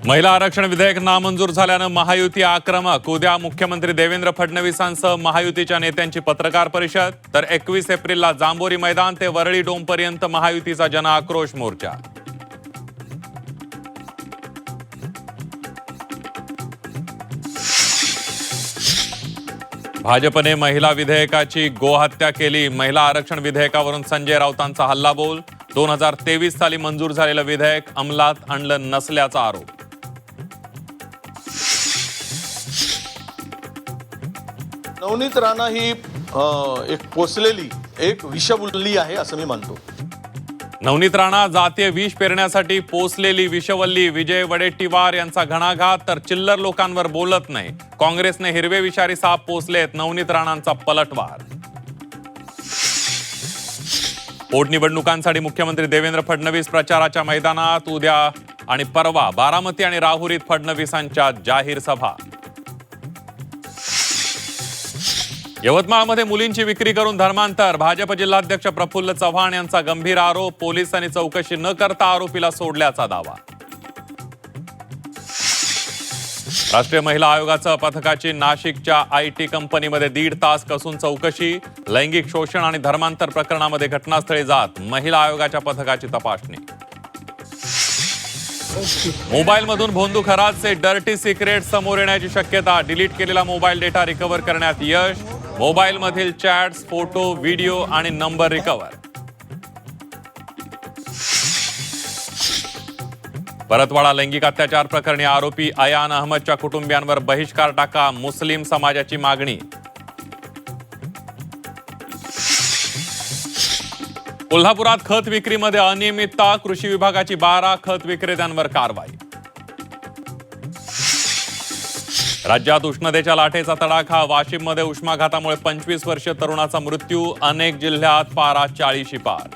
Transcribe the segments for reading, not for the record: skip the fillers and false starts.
महिला आरक्षण विधेयक नामंजूर झाल्यानं महायुती आक्रमक. उद्या मुख्यमंत्री देवेंद्र फडणवीसांसह महायुतीच्या नेत्यांची पत्रकार परिषद. तर 21 एप्रिलला जांभोरी मैदान ते वरळी डोमपर्यंत महायुतीचा जनआक्रोश मोर्चा. भाजपने महिला विधेयकाची गोहत्या केली. महिला आरक्षण विधेयकावरून संजय राऊतांचा हल्लाबोल. 2023 साली मंजूर झालेलं विधेयक अंमलात आणलं नसल्याचा आरोप. नवनीत राणा ही एक पोचलेली एक विषवल्ली आहे असं मी मानतो. नवनीत राणा जातीय विष पेरण्यासाठी पोचलेली विषवल्ली. विजय वडेट्टीवार यांचा घणाघात. तर चिल्लर लोकांवर बोलत नाही. काँग्रेसने हिरवे विषारी साप पोचलेत. नवनीत राणांचा पलटवार. पोटनिवडणुकांसाठी मुख्यमंत्री देवेंद्र फडणवीस प्रचाराच्या मैदानात. उद्या आणि परवा बारामती आणि राहुरीत फडणवीसांच्या जाहीर सभा. यवतमाळमध्ये मुलींची विक्री करून धर्मांतर. भाजप जिल्हाध्यक्ष प्रफुल्ल चव्हाण यांचा गंभीर आरोप. पोलिसांनी चौकशी न करता आरोपीला सोडल्याचा दावा. राष्ट्रीय महिला आयोगाच्या पथकाची नाशिकच्या IT कंपनीमध्ये 1.5 तास कसून चौकशी. लैंगिक शोषण आणि धर्मांतर प्रकरणामध्ये घटनास्थळी जात महिला आयोगाच्या पथकाची तपासणी. मोबाईलमधून भोंदू खरातचे डर्टी सिक्रेट समोर येण्याची शक्यता. डिलीट केलेला मोबाईल डेटा रिकव्हर करण्यात यश. मोबाईलमधील चॅट्स, फोटो, व्हिडिओ आणि नंबर रिकव्हर. परतवाडा लैंगिक अत्याचार प्रकरणी आरोपी अयान अहमदच्या कुटुंबियांवर बहिष्कार टाका. मुस्लिम समाजाची मागणी. कोल्हापुरात खत विक्रीमध्ये अनियमितता. कृषी विभागाची 12 खत विक्रेत्यांवर कारवाई. राज्यात उष्णतेच्या लाटेचा तडाखा. वाशिममध्ये उष्माघातामुळे 25 वर्षीय तरुणाचा मृत्यू. अनेक जिल्ह्यात पारा 40 पार.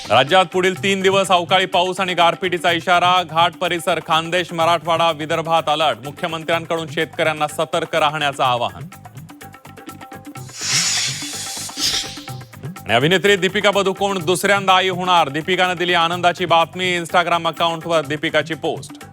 राज्यात पुढील 3 दिवस अवकाळी पाऊस आणि गारपिटीचा इशारा. घाट परिसर, खानदेश, मराठवाडा, विदर्भात अलर्ट. मुख्यमंत्र्यांकडून शेतकऱ्यांना सतर्क राहण्याचं आवाहन. आणि अभिनेत्री दीपिका पदुकोण दुसऱ्यांदा आई होणार. दीपिकाने दिली आनंदाची बातमी. इंस्टाग्राम अकाउंटवर दीपिकाची पोस्ट.